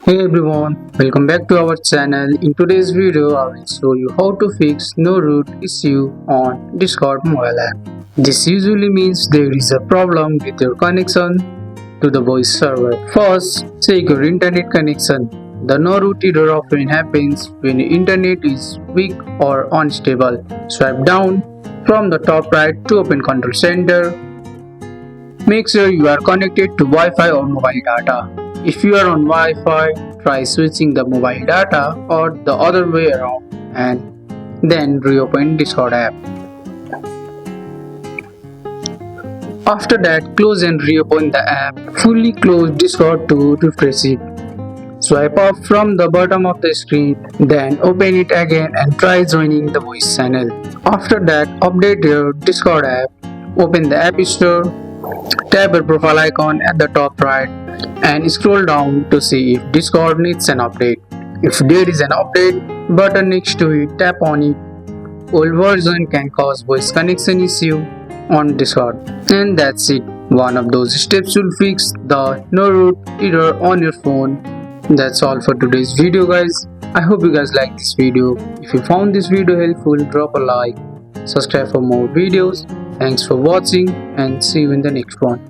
Hey everyone, welcome back to our channel. In today's video, I will show you how to fix no root issue on Discord mobile app. This usually means there is a problem with your connection to the voice server. First, check your internet connection. The no root error often happens when your internet is weak or unstable. Swipe down from the top right to open Control Center. Make sure you are connected to Wi-Fi or mobile data. If you are on Wi-Fi, try switching the mobile data or the other way around and then reopen Discord app. After that, close and reopen the app. Fully close Discord to refresh it. Swipe up from the bottom of the screen, then open it again and try joining the voice channel. After that, update your Discord app. Open the App Store. Tap your profile icon at the top right and scroll down to see if Discord needs an update. If there is an update button next to it, tap on it. Old version can cause voice connection issue on Discord. And that's it. One of those steps will fix the no root error on your phone. That's all for today's video, guys. I hope you guys like this video. If you found this video helpful, drop a like, subscribe for more videos. Thanks for watching and see you in the next one.